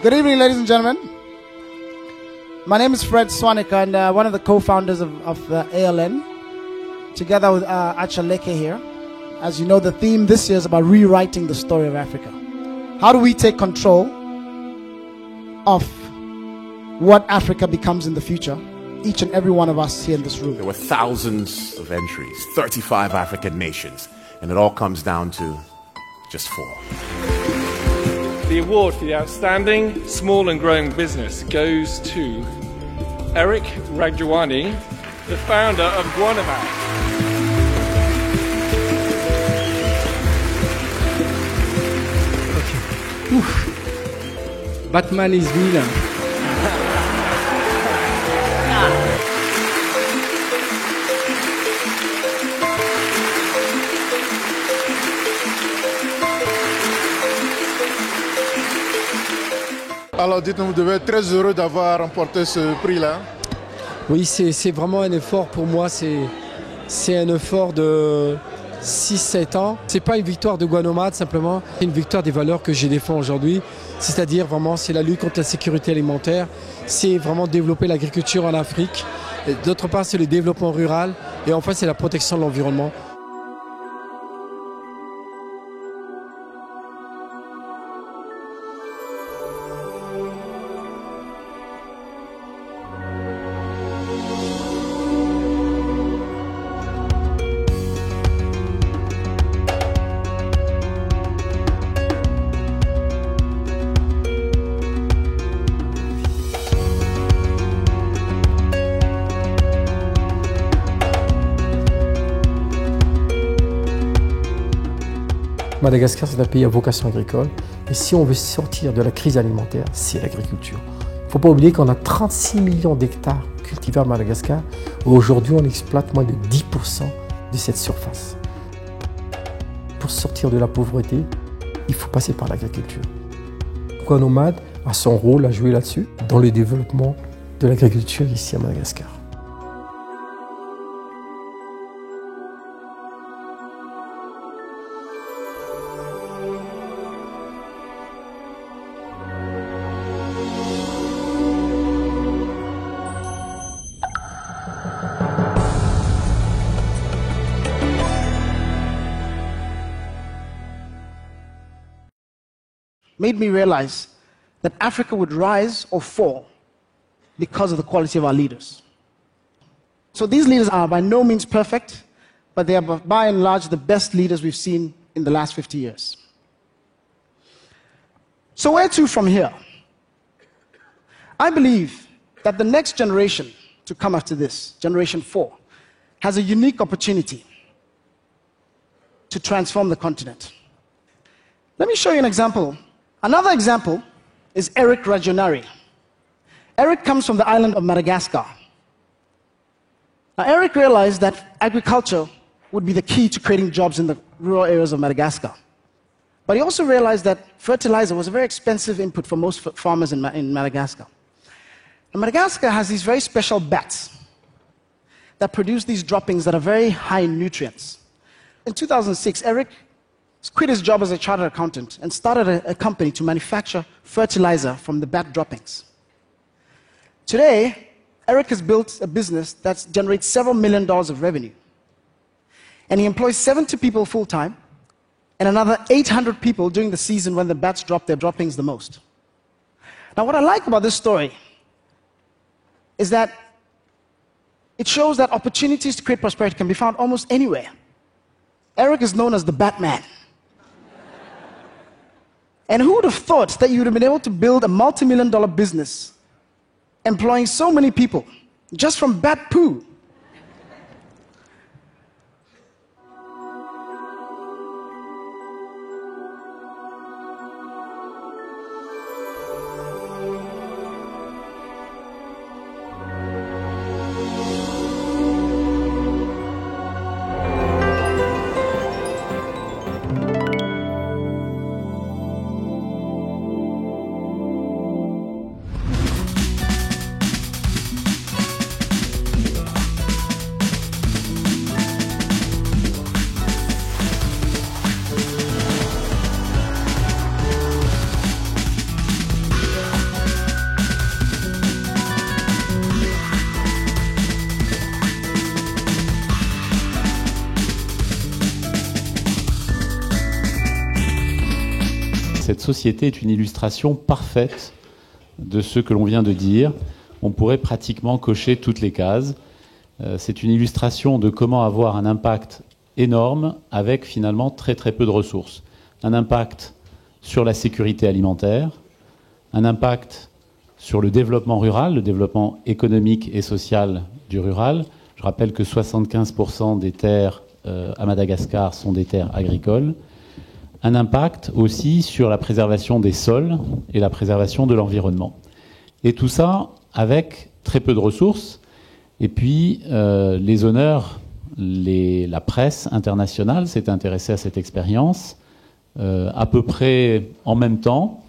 Good evening, ladies and gentlemen. My name is Fred Swanik, and one of the co-founders of the ALN, together with Achaleke here. As you know, the theme this year is about rewriting the story of Africa. How do we take control of what Africa becomes in the future? Each and every one of us here in this room. There were thousands of entries, 35 African nations, and it all comes down to just 4. The award for the Outstanding Small and Growing Business goes to Eric Rajawani, the founder of Guanomat. Okay. Batman is villain. Alors dites-nous, vous devez être très heureux d'avoir remporté ce prix-là. Oui, c'est vraiment un effort pour moi, c'est un effort de 6-7 ans. C'est pas une victoire de Guanomat simplement, c'est une victoire des valeurs que je défends aujourd'hui. C'est-à-dire vraiment, c'est la lutte contre la sécurité alimentaire, c'est vraiment développer l'agriculture en Afrique. D'autre part, c'est le développement rural et enfin, c'est la protection de l'environnement. Madagascar, c'est un pays à vocation agricole. Et si on veut sortir de la crise alimentaire, c'est l'agriculture. Il ne faut pas oublier qu'on a 36 millions d'hectares cultivés à Madagascar. Aujourd'hui, on exploite moins de 10% de cette surface. Pour sortir de la pauvreté, il faut passer par l'agriculture. Guanomat a son rôle à jouer là-dessus, dans le développement de l'agriculture ici à Madagascar. Made me realize that Africa would rise or fall because of the quality of our leaders. So these leaders are by no means perfect, but they are by and large the best leaders we've seen in the last 50 years. So where to from here? I believe that the next generation to come after this, Generation 4, has a unique opportunity to transform the continent. Let me show you an example. Another example is Eric Rajonari. Eric comes from the island of Madagascar. Now, Eric realized that agriculture would be the key to creating jobs in the rural areas of Madagascar. But he also realized that fertilizer was a very expensive input for most farmers in Madagascar. And Madagascar has these very special bats that produce these droppings that are very high in nutrients. In 2006, Eric quit his job as a chartered accountant and started a company to manufacture fertilizer from the bat droppings. Today, Eric has built a business that generates several million dollars of revenue. And he employs 70 people full-time and another 800 people during the season when the bats drop their droppings the most. Now, what I like about this story is that it shows that opportunities to create prosperity can be found almost anywhere. Eric is known as the Batman. And who would have thought that you would have been able to build a multi-million-dollar business employing so many people just from bat poo? société est une illustration parfaite de ce que l'on vient de dire. On pourrait pratiquement cocher toutes les cases. C'est une illustration de comment avoir un impact énorme avec finalement très très peu de ressources. Un impact sur la sécurité alimentaire, un impact sur le développement rural, le développement économique et social du rural. Je rappelle que 75% des terres à Madagascar sont des terres agricoles. Un impact aussi sur la préservation des sols et la préservation de l'environnement. Et tout ça avec très peu de ressources. Et puis les honneurs, la presse internationale s'est intéressée à cette expérience à peu près en même temps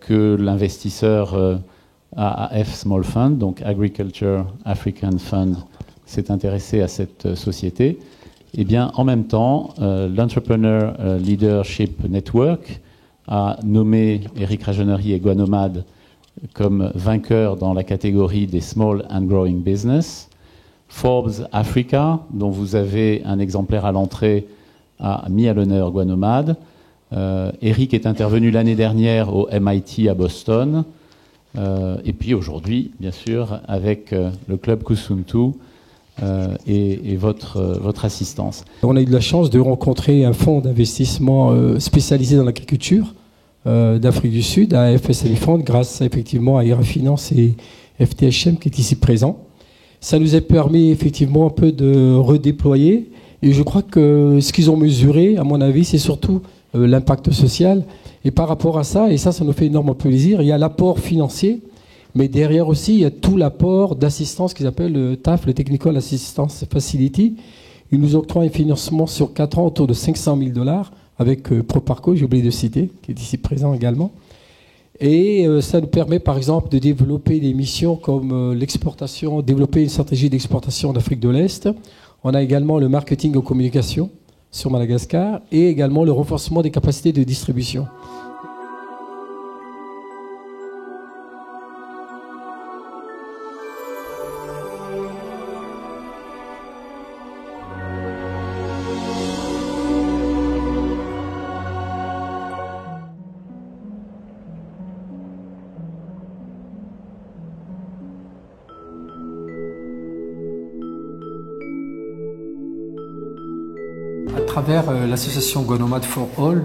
que l'investisseur AAF Small Fund, donc Agriculture African Fund, s'est intéressé à cette société. Eh bien, en même temps, l'Entrepreneur Leadership Network a nommé Eric Rajenery et Guanomad comme vainqueurs dans la catégorie des Small and Growing Business. Forbes Africa, dont vous avez un exemplaire à l'entrée, a mis à l'honneur Guanomad. Eric est intervenu l'année dernière au MIT à Boston. Et puis aujourd'hui, bien sûr, avec le club Kusuntu et votre assistance. On a eu de la chance de rencontrer un fonds d'investissement spécialisé dans l'agriculture d'Afrique du Sud, à FSL Fund, grâce effectivement à IRA Finance et FTHM qui est ici présent. Ça nous a permis effectivement un peu de redéployer. Et je crois que ce qu'ils ont mesuré, à mon avis, c'est surtout l'impact social. Et par rapport à ça, et ça nous fait énormément plaisir, il y a l'apport financier, mais derrière aussi, il y a tout l'apport d'assistance qu'ils appellent le TAF, le Technical Assistance Facility. Ils nous octroient un financement sur 4 ans autour de $500 000 avec Proparco, j'ai oublié de citer, qui est ici présent également. Et ça nous permet, par exemple, de développer des missions comme l'exportation, développer une stratégie d'exportation d'Afrique de l'Est. On a également le marketing aux communications sur Madagascar et également le renforcement des capacités de distribution. À travers l'association Guanomad for All,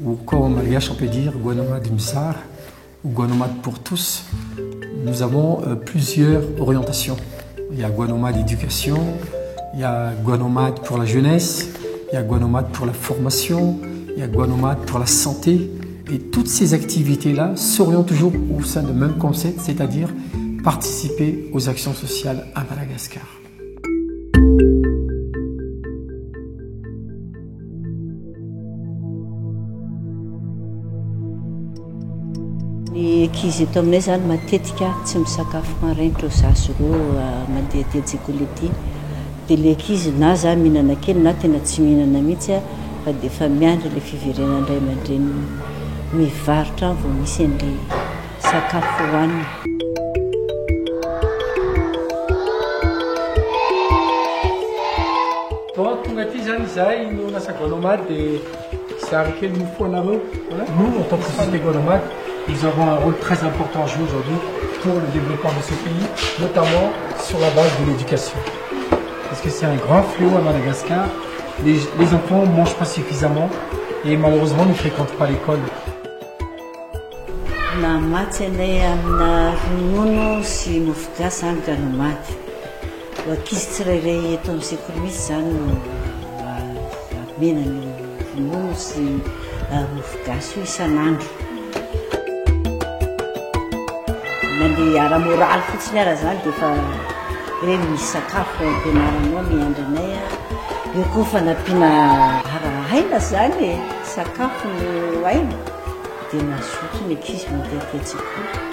ou comme en malgache on peut dire Guanomad Msar, ou Guanomad pour tous, nous avons plusieurs orientations. Il y a Guanomad éducation, il y a Guanomad pour la jeunesse, il y a Guanomad pour la formation, il y a Guanomad pour la santé. Et toutes ces activités-là s'orientent toujours au sein du même concept, c'est-à-dire participer aux actions sociales à Madagascar. Ny ankizy eto aminay zany matetika tsy misakafo maraina ro zazo roa mandeha tsekoly ety. Dia ilay ankizy na za mihinana kely na tena tsy mihinana mihitsy fa dia efa miandry ilay fiverenana iray aman-dreny mivarotra vao misy an'ilay sakafo hohanina. Tonga aty zany izahay no lasa Guanomad dia zary kely mofo anareo. Nous, en tant que société Guanomad, ils auront un rôle très important à jouer aujourd'hui pour le développement de ce pays, notamment sur la base de l'éducation. Parce que c'est un grand fléau à Madagascar. Les enfants ne mangent pas suffisamment et malheureusement ne fréquentent pas l'école. Namatsy anay amina ronono sy mofogasy zany Guanomad. Ankizy tsirairay eto amin'ny sekoly mihitsy zany amena ny ronono sy mofogasy io isan'andro. Mandeha ara-moraly fotsiny ara zany dia efa hoe misy sakafo ampianaranao miandry anay. Io koa fa nampiana ara-aina zany sakafo no aina dia mazoto ny ankizy mandeha an-tsekoly.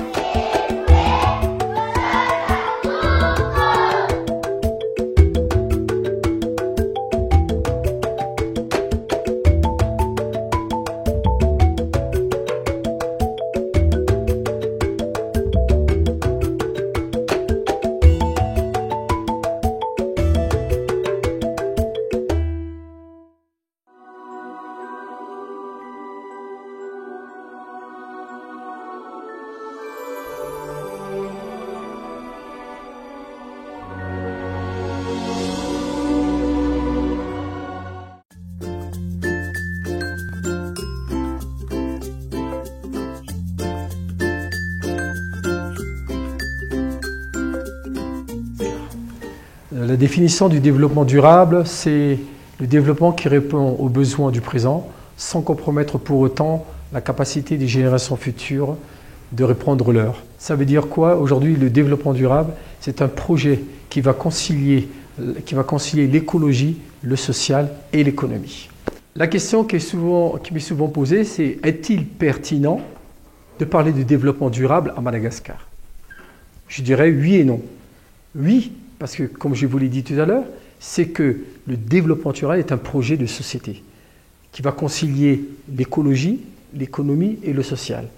La définition du développement durable, c'est le développement qui répond aux besoins du présent sans compromettre pour autant la capacité des générations futures de répondre leurs. Ça veut dire quoi? Aujourd'hui, le développement durable, c'est un projet qui va concilier l'écologie, le social et l'économie. La question qui m'est souvent posée, c'est est-il pertinent de parler de développement durable à Madagascar? Je dirais oui et non. Oui, parce que comme je vous l'ai dit tout à l'heure, c'est que le développement durable est un projet de société qui va concilier l'écologie, l'économie et le social.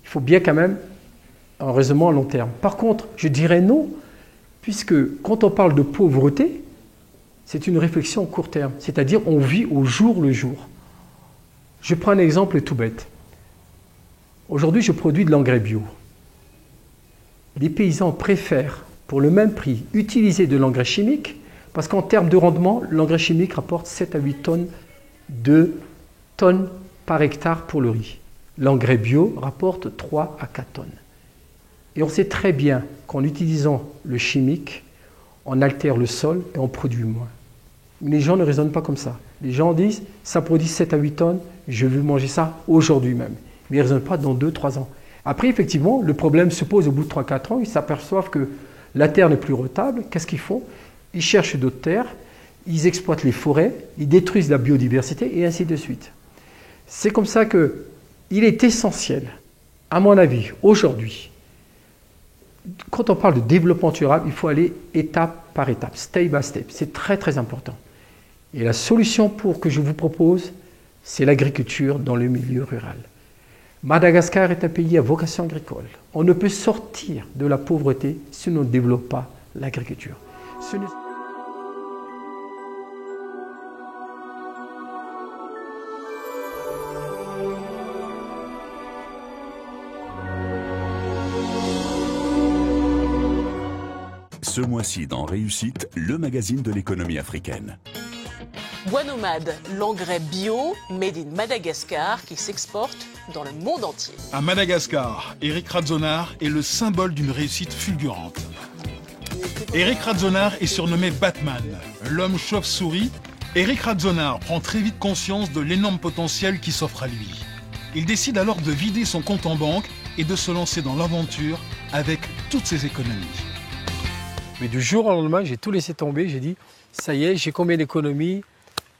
Il faut bien quand même un raisonnement à long terme. Par contre, je dirais non, puisque quand on parle de pauvreté, c'est une réflexion à court terme, c'est-à-dire on vit au jour le jour. Je prends un exemple tout bête. Aujourd'hui, je produis de l'engrais bio. Les paysans préfèrent, pour le même prix, utiliser de l'engrais chimique, parce qu'en termes de rendement, l'engrais chimique rapporte 7 à 8 tonnes par hectare pour le riz. L'engrais bio rapporte 3 à 4 tonnes. Et on sait très bien qu'en utilisant le chimique, on altère le sol et on produit moins. Mais les gens ne raisonnent pas comme ça. Les gens disent, ça produit 7 à 8 tonnes, je veux manger ça aujourd'hui même. Mais ils ne raisonnent pas dans 2-3 ans. Après, effectivement, le problème se pose au bout de 3-4 ans, ils s'aperçoivent que la terre n'est plus rentable. Qu'est-ce qu'ils font? Ils cherchent d'autres terres, ils exploitent les forêts, ils détruisent la biodiversité et ainsi de suite. C'est comme ça qu'il est essentiel, à mon avis, aujourd'hui, quand on parle de développement durable, il faut aller étape par étape, step by step. C'est très très important. Et la solution que je vous propose, c'est l'agriculture dans le milieu rural. Madagascar est un pays à vocation agricole. On ne peut sortir de la pauvreté si on ne développe pas l'agriculture. Ce mois-ci dans Réussite, le magazine de l'économie africaine. Guanomad, l'engrais bio made in Madagascar qui s'exporte dans le monde entier. À Madagascar, Eric Radzonar est le symbole d'une réussite fulgurante. Eric Radzonar est surnommé Batman, l'homme chauve-souris. Eric Radzonar prend très vite conscience de l'énorme potentiel qui s'offre à lui. Il décide alors de vider son compte en banque et de se lancer dans l'aventure avec toutes ses économies. Mais du jour au lendemain, j'ai tout laissé tomber. J'ai dit, ça y est, j'ai combien d'économies?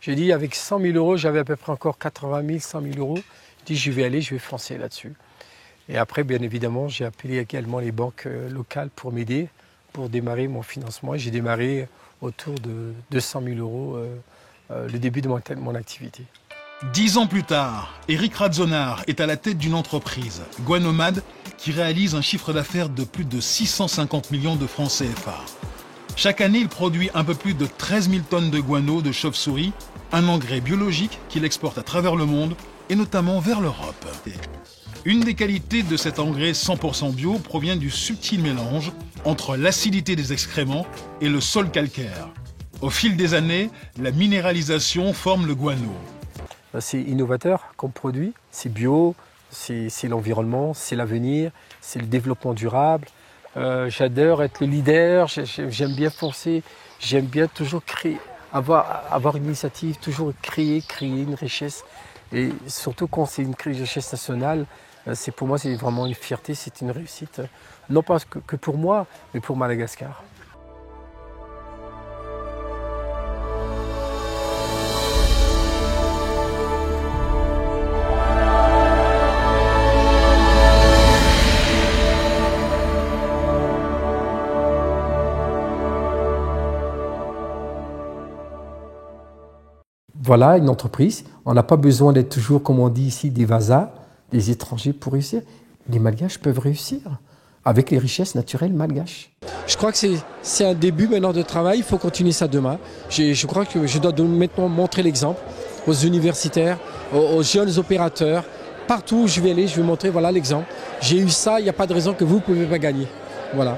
J'ai dit, avec 100 000 euros, j'avais à peu près encore 80 000, 100 000 euros. J'ai dit, je vais foncer là-dessus. Et après, bien évidemment, j'ai appelé également les banques locales pour m'aider, pour démarrer mon financement. J'ai démarré autour de 200 000 euros le début de mon activité. 10 ans plus tard, Eric Radzonar est à la tête d'une entreprise, Guanomad, qui réalise un chiffre d'affaires de plus de 650 millions de francs CFA. Chaque année, il produit un peu plus de 13 000 tonnes de guano de chauve-souris, un engrais biologique qu'il exporte à travers le monde et notamment vers l'Europe. Une des qualités de cet engrais 100% bio provient du subtil mélange entre l'acidité des excréments et le sol calcaire. Au fil des années, la minéralisation forme le guano. C'est innovateur comme produit, c'est bio, c'est l'environnement, c'est l'avenir, c'est le développement durable. J'adore être le leader, j'aime bien foncer, j'aime bien toujours créer, avoir une initiative, toujours créer une richesse. Et surtout quand c'est une richesse nationale, pour moi c'est vraiment une fierté, c'est une réussite, non pas que pour moi, mais pour Madagascar. Voilà une entreprise. On n'a pas besoin d'être toujours, comme on dit ici, des vasas, des étrangers pour réussir. Les Malgaches peuvent réussir avec les richesses naturelles malgaches. Je crois que c'est un début maintenant de travail. Il faut continuer ça demain. Je crois que je dois maintenant montrer l'exemple aux universitaires, aux jeunes opérateurs. Partout où je vais aller, je vais montrer, voilà l'exemple. J'ai eu ça, il n'y a pas de raison que vous ne pouvez pas gagner. Voilà.